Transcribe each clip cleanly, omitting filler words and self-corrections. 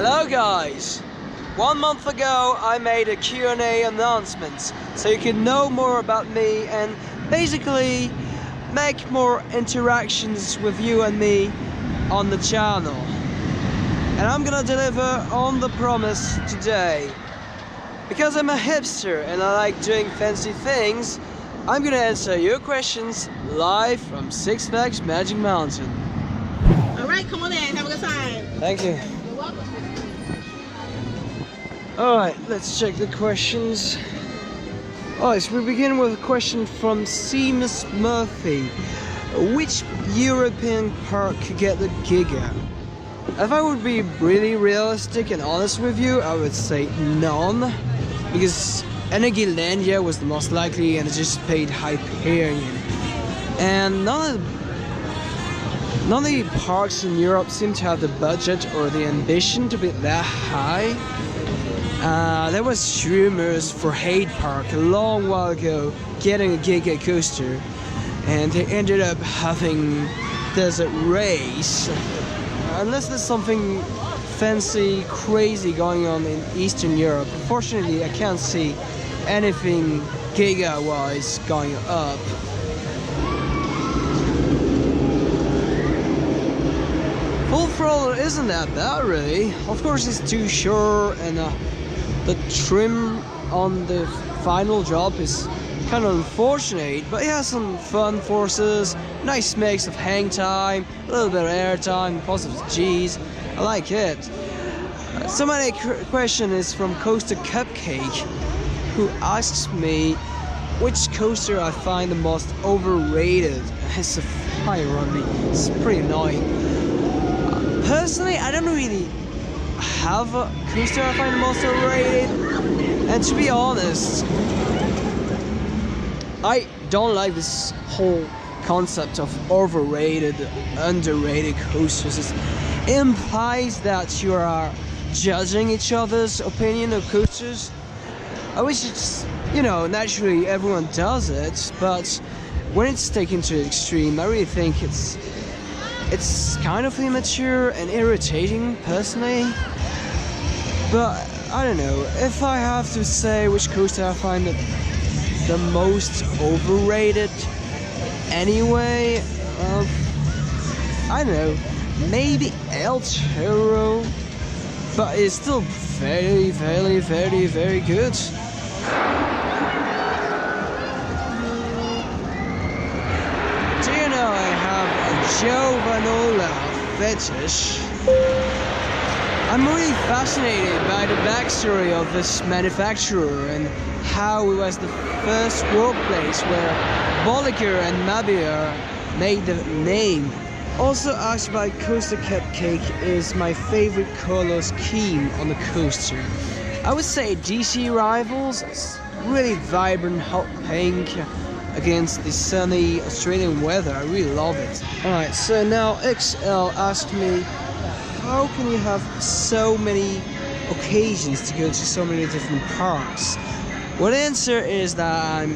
Hello guys! 1 month ago I made a Q&A announcement so you can know more about me and basically make more interactions with you and me on the channel. And I'm gonna deliver on the promise today. Because I'm a hipster and I like doing fancy things, I'm gonna answer your questions live from Six Flags Magic Mountain. Alright, come on in, have a good time. Thank you. You're welcome. Alright, let's check the questions. Alright, so we begin with a question from Seamus Murphy. Which European park could get the Giga? If I would be really realistic and honest with you, I would say none. Because Anaconda was the most likely and I just paid Hyperion. And none of the parks in Europe seem to have the budget or the ambition to be that high. There was rumors for Hyde Park a long while ago getting a Giga coaster, and they ended up having Desert Race. Unless there's something fancy, crazy going on in Eastern Europe, unfortunately I can't see anything Giga-wise going up. Full throttle isn't that bad really. Of course it's too short and the trim on the final drop is kind of unfortunate, but it has some fun forces, nice mix of hang time, a little bit of air time, positive G's. I like it. Somebody question is from Coaster Cupcake, who asks me which coaster I find the most overrated. It's a fire on me. It's pretty annoying. Personally, I don't really have a coaster I find the most overrated, and to be honest, I don't like this whole concept of overrated, underrated coasters. It implies that you are judging each other's opinion of coasters. I wish it's, you know, naturally everyone does it, but when it's taken to the extreme, I really think it's kind of immature and irritating, personally. But I don't know, if I have to say which coaster I find the most overrated anyway, I don't know, maybe El Toro, but it's still very, very, very, very good. Do you know I have a Giovanola fetish? I'm really fascinated by the backstory of this manufacturer and how it was the first workplace where Bolliger and Mabier made the name. Also asked by Coaster Cupcake is my favorite color scheme on the coaster. I would say DC Rivals. It's really vibrant hot pink against the sunny Australian weather. I really love it. Alright, so now XL asked me, how can you have so many occasions to go to so many different parks? Well, the answer is that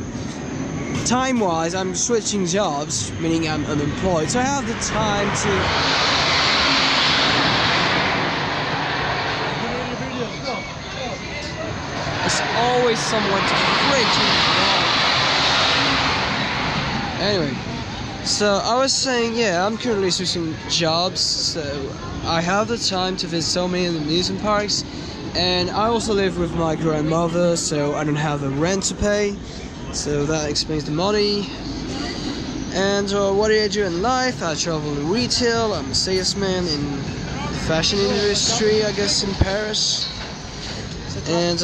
time-wise, I'm switching jobs, meaning I'm unemployed, so I have the time to... There's always someone to freaking... Anyway, so I was saying, yeah, I'm currently switching jobs, so I have the time to visit so many amusement parks, and I also live with my grandmother, so I don't have a rent to pay. So that explains the money. And what do I do in life? I travel in retail. I'm a salesman in the fashion industry, I guess, in Paris. And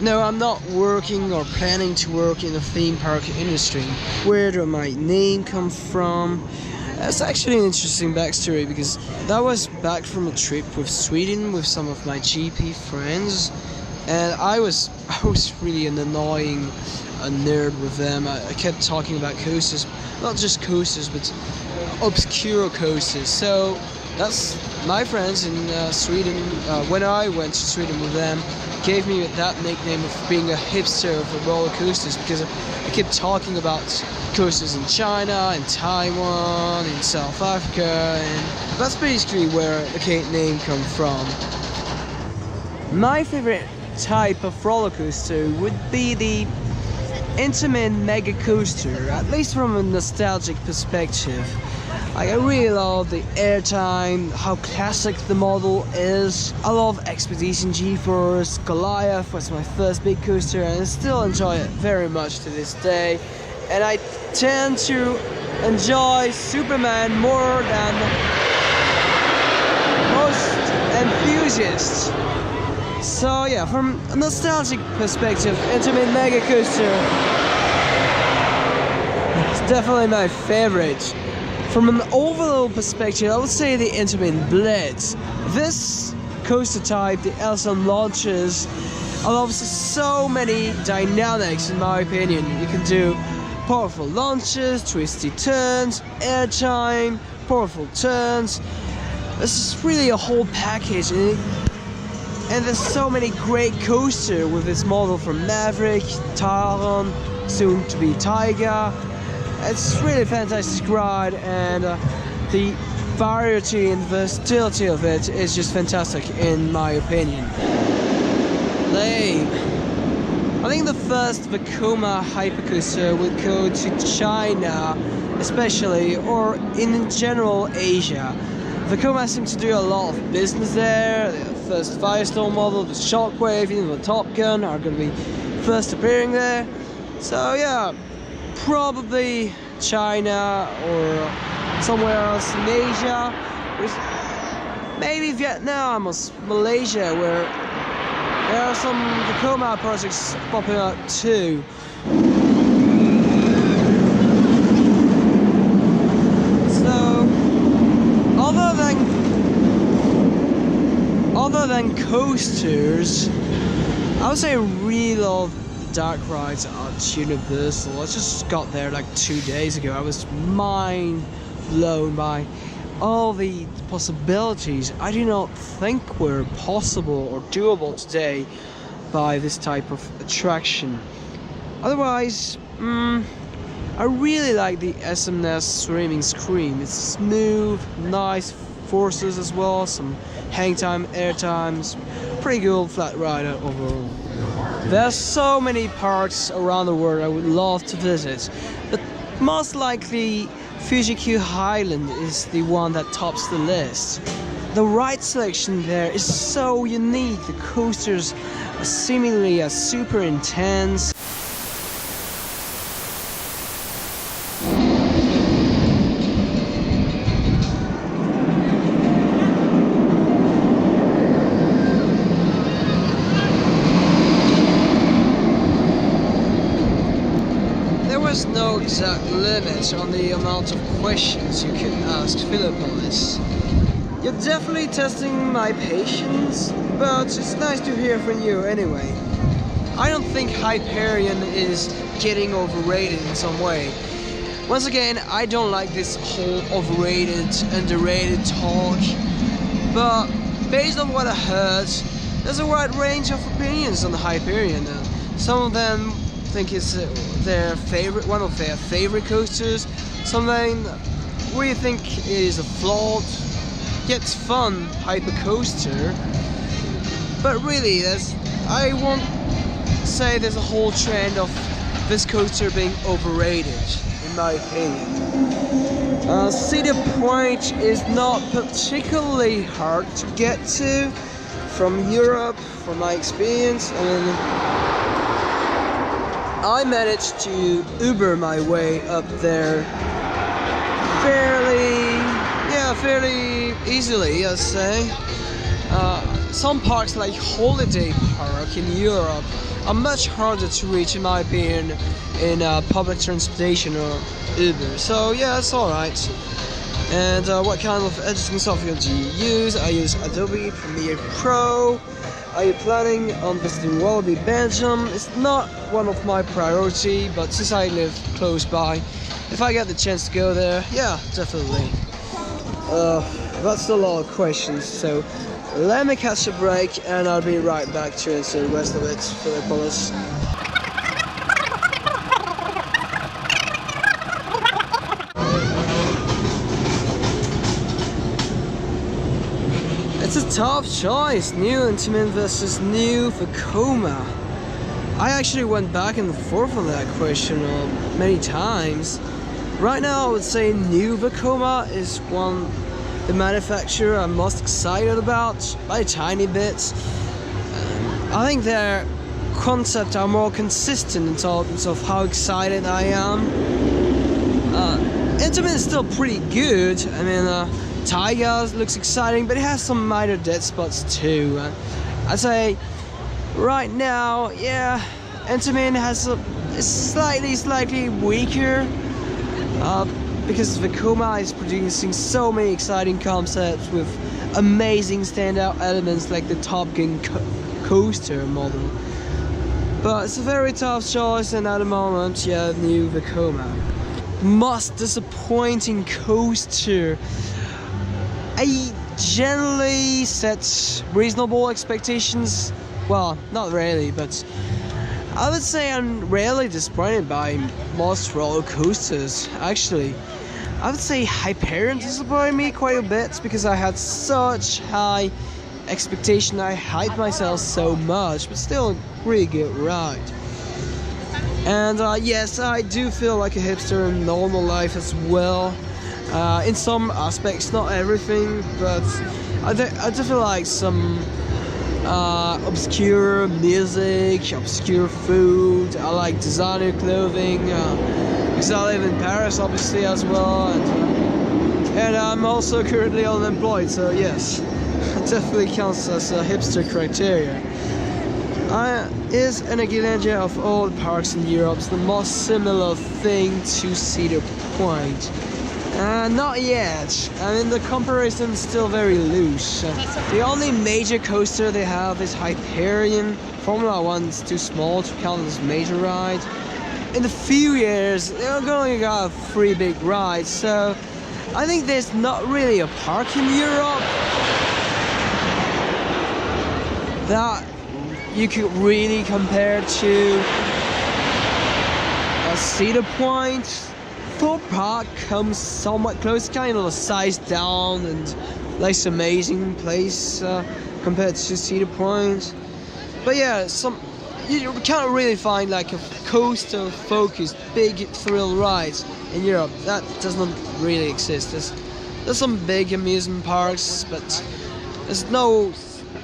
no, I'm not working or planning to work in the theme park industry. Where does my name come from? That's actually an interesting backstory, because that was back from a trip with Sweden with some of my GP friends, and I was really an annoying nerd with them. I kept talking about coasters, not just coasters, but obscure coasters. So that's my friends in Sweden. When I went to Sweden with them, gave me that nickname of being a hipster of roller coasters, because I kept talking about coasters in China, in Taiwan, in South Africa, and that's basically where the name comes from. My favorite type of roller coaster would be the intimate mega coaster, at least from a nostalgic perspective. Like, I really love the airtime, how classic the model is. I love Expedition GeForce. Goliath was my first big coaster and I still enjoy it very much to this day. And I tend to enjoy Superman more than most enthusiasts. So yeah, from a nostalgic perspective, Intimate Mega Coaster is definitely my favorite. From an overall perspective, I would say the Intimate Blitz. This coaster type, the Alton launches, allows so many dynamics in my opinion. You can do powerful launches, twisty turns, airtime, powerful turns. This is really a whole package, and there's so many great coasters with this model from Maverick, Taron, soon to be Giga. It's really a fantastic ride, and the variety and versatility of it is just fantastic in my opinion. I think the first Vekoma hypercoaster would go to China, especially, or in general Asia. Vekoma seems to do a lot of business there. The first Firestone model, the Shockwave, even the Top Gun are going to be first appearing there. So yeah, probably China or somewhere else in Asia. Maybe Vietnam or Malaysia, where there are some Vekoma projects popping up too. So, other than coasters, I would say I really love dark rides at Universal. I just got there like 2 days ago. I was mind blown by all the possibilities I do not think were possible or doable today by this type of attraction. Otherwise, I really like the SMS Swimming Scream. It's smooth, nice forces as well, some hang time, air times, pretty good flat ride overall. There's so many parks around the world I would love to visit, but most likely Fuji-Q Highland is the one that tops the list. The ride selection there is so unique. The coasters are seemingly super intense. There's no exact limit on the amount of questions you can ask Philip on this. You're definitely testing my patience, but it's nice to hear from you anyway. I don't think Hyperion is getting overrated in some way. Once again, I don't like this whole overrated, underrated talk, but based on what I heard, there's a wide range of opinions on the Hyperion. Some of them think it's one of their favorite coasters. Something we think is a flawed yet fun hyper coaster. But really, I won't say there's a whole trend of this coaster being overrated, in my opinion. Cedar Point is not particularly hard to get to from Europe, from my experience. I managed to Uber my way up there fairly easily, I'd say. Some parks like Holiday Park in Europe are much harder to reach, in my opinion, in public transportation or Uber. So yeah, it's alright. And what kind of editing software do you use? I use Adobe Premiere Pro. Are you planning on visiting Walibi, Belgium? It's not one of my priority, but since I live close by, if I get the chance to go there, yeah, definitely. That's a lot of questions, so let me catch a break and I'll be right back to answer the rest of it. Philippolis. It's a tough choice, new Intamin versus new Vekoma. I actually went back and forth on that question many times. Right now I would say new Vekoma is the manufacturer I'm most excited about by a tiny bit. I think their concepts are more consistent in terms of how excited I am. Intamin is still pretty good. I mean, Tiger looks exciting, but it has some minor dead spots too. I'd say right now, yeah, Intamin is slightly weaker because Vekoma is producing so many exciting concepts with amazing standout elements like the Top Gun coaster model. But it's a very tough choice, and at the moment, yeah, new Vekoma. Most disappointing coaster. I generally set reasonable expectations. Well, not really, but I would say I'm rarely disappointed by most roller coasters. Actually, I would say Hyperion disappointed me quite a bit because I had such high expectation. I hyped myself so much, but still a really good ride. And yes, I do feel like a hipster in normal life as well. In some aspects, not everything, but I do feel like some obscure music, obscure food. I like designer clothing because I live in Paris, obviously, as well, and I'm also currently unemployed, so yes, it definitely counts as a hipster criteria. Is Anaconda of all the parks in Europe the most similar thing to Cedar Point? Not yet. I mean, the comparison is still very loose. The only major coaster they have is Hyperion. Formula 1 is too small to count as major ride. In a few years, they're going to have 3 big rides, so I think there's not really a park in Europe that you could really compare to a Cedar Point. Thorpe Park comes somewhat close, kind of a size down and less amazing place compared to Cedar Point. But yeah, you can't really find like a coaster-focused big thrill rides in Europe. That does not really exist. There's some big amusement parks, but there's no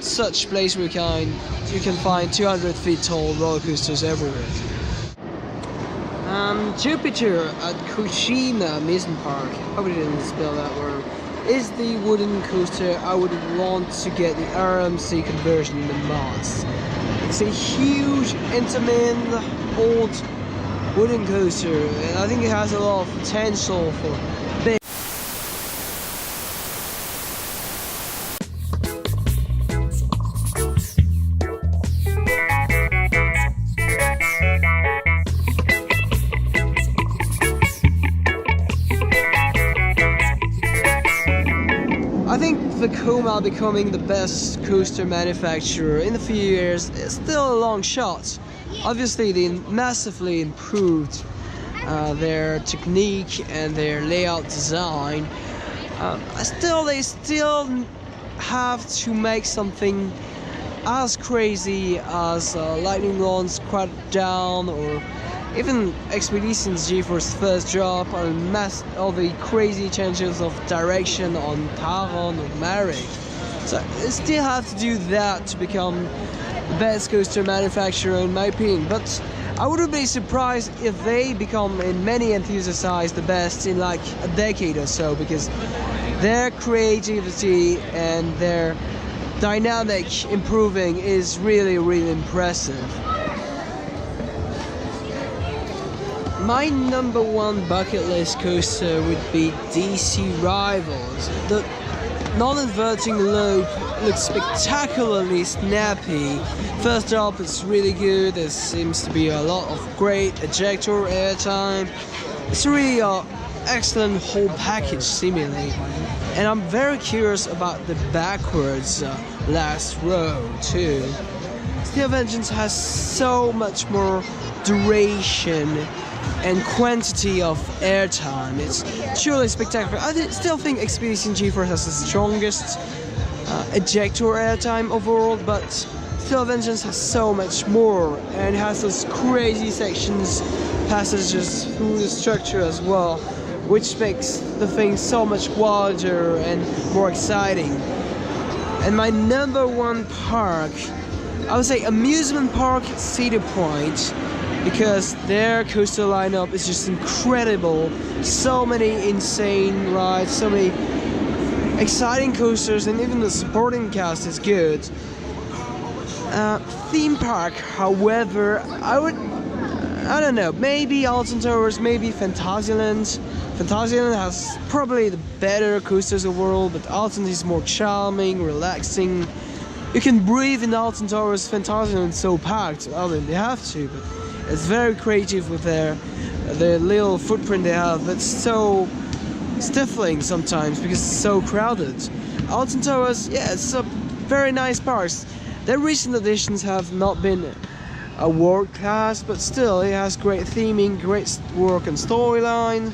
such place where you can find 200 feet tall roller coasters everywhere. Jupiter at Kushima Amusement Park, probably didn't spell that word, is the wooden coaster I would want to get the RMC conversion the most. It's a huge Intamin old wooden coaster, and I think it has a lot of potential for big. Vekoma becoming the best coaster manufacturer in a few years is still a long shot. Obviously, they massively improved their technique and their layout design. They still have to make something as crazy as Lightning Launch Down, or even Expedition's GeForce first drop, or all the crazy changes of direction on Taron or Marek. So they still have to do that to become the best coaster manufacturer in my opinion. But I wouldn't be surprised if they become, in many enthusiasts' eyes, the best in like a decade or so, because their creativity and their dynamic improving is really, really impressive. My number one bucket list coaster would be DC Rivals. The non-inverting loop looks spectacularly snappy. First drop is really good. There seems to be a lot of great ejector airtime. It's really an excellent whole package seemingly. And I'm very curious about the backwards last row too. Steel Vengeance has so much more duration and quantity of airtime. It's truly spectacular. I still think Expedition GeForce has the strongest ejector airtime overall, but still Vengeance has so much more and has those crazy sections, passages through the structure as well, which makes the thing so much wilder and more exciting. And my number one park, I would say amusement park Cedar Point, because their coaster lineup is just incredible. So many insane rides, so many exciting coasters, and even the supporting cast is good. Theme park, however, I don't know, maybe Alton Towers, maybe Phantasialand. Phantasialand has probably the better coasters in the world, but Alton is more charming, relaxing. You can breathe in Alton Towers. Phantasialand is so packed. I mean, they have to, but it's very creative with their little footprint they have. It's so stifling sometimes because it's so crowded. Alton Towers, yeah, it's a very nice park. Their recent additions have not been a world class, but still it has great theming, great work and storyline,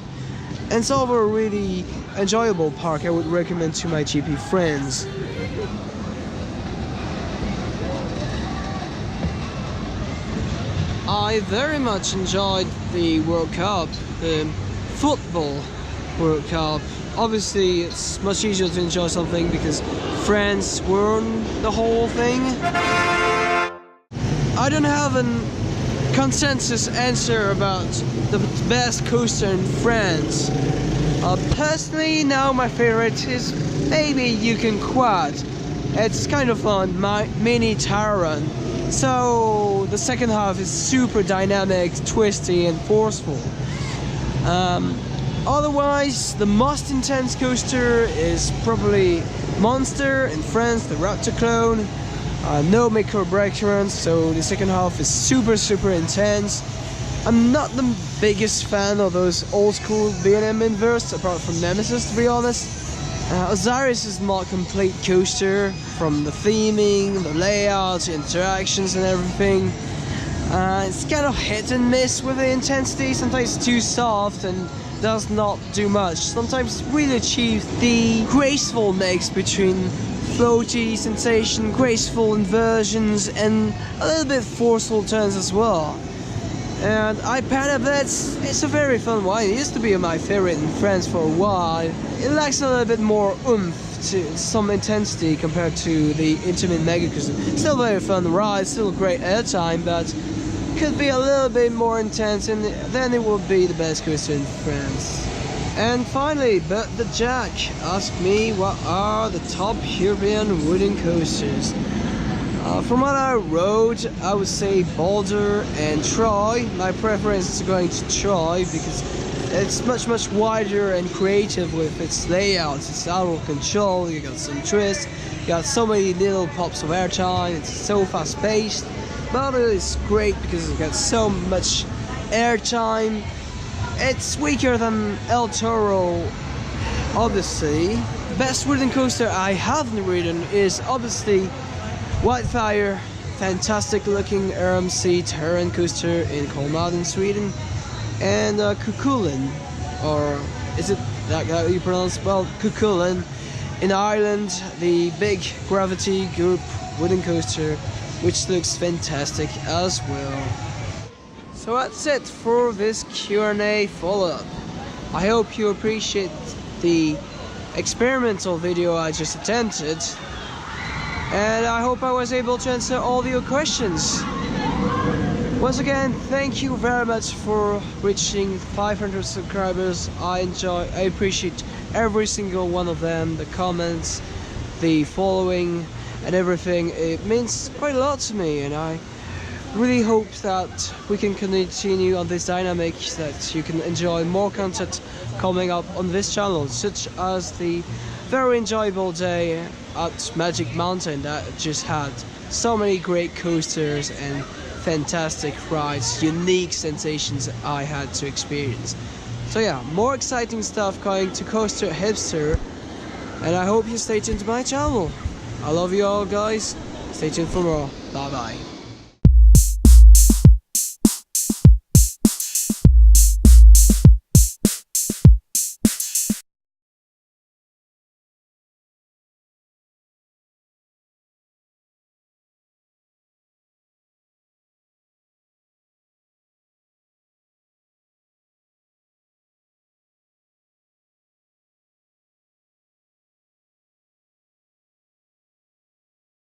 and it's overall a really enjoyable park. I would recommend to my GP friends. I very much enjoyed the World Cup, the football World Cup. Obviously it's much easier to enjoy something because France won the whole thing. I don't have a consensus answer about the best coaster in France. Personally, now my favorite is maybe Yukon Quad. It's kind of fun, my mini Tyrant. So the second half is super dynamic, twisty and forceful. Otherwise, the most intense coaster is probably Monster in France, the Raptor clone. No make or break runs, so the second half is super intense. I'm not the biggest fan of those old school B&M inverts, apart from Nemesis, to be honest. Osiris is not a complete coaster, from the theming, the layout, the interactions and everything. It's kind of hit and miss with the intensity. Sometimes it's too soft and does not do much. Sometimes it really achieves the graceful mix between floaty sensation, graceful inversions, and a little bit forceful turns as well. And it's a very fun wine. It used to be my favorite in France for a while. It lacks a little bit more oomph, to some intensity compared to the Intimate Mega Cruiser. Still very fun ride, still great airtime, but could be a little bit more intense, and then it will be the best coaster in France. And finally, But the Jack asked me what are the top Hyperion wooden coasters. From what I wrote, I would say Boulder and Troy. My preference is going to Troy because it's much wider and creative with its layout. It's out of control, you got some twists, you got so many little pops of airtime, it's so fast paced. Boulder is great because it got so much airtime. It's weaker than El Toro, obviously. The best wooden coaster I haven't ridden is obviously Whitefire, fantastic looking RMC terrain coaster in Holland, Sweden, and Kukulin, or is it that how you pronounce? Well, Kukulin in Ireland, the big gravity group wooden coaster, which looks fantastic as well. So that's it for this Q&A follow-up. I hope you appreciate the experimental video I just attempted, and I hope I was able to answer all your questions. Once again, thank you very much for reaching 500 subscribers. I appreciate every single one of them, the comments, the following and everything. It means quite a lot to me, and I really hope that we can continue on this dynamic, that you can enjoy more content coming up on this channel, such as the very enjoyable day at Magic Mountain that just had so many great coasters and fantastic rides, unique sensations I had to experience. So yeah, more exciting stuff coming to Coaster Hipster, and I hope you stay tuned to my channel. I love you all, guys. Stay tuned for more. Bye bye.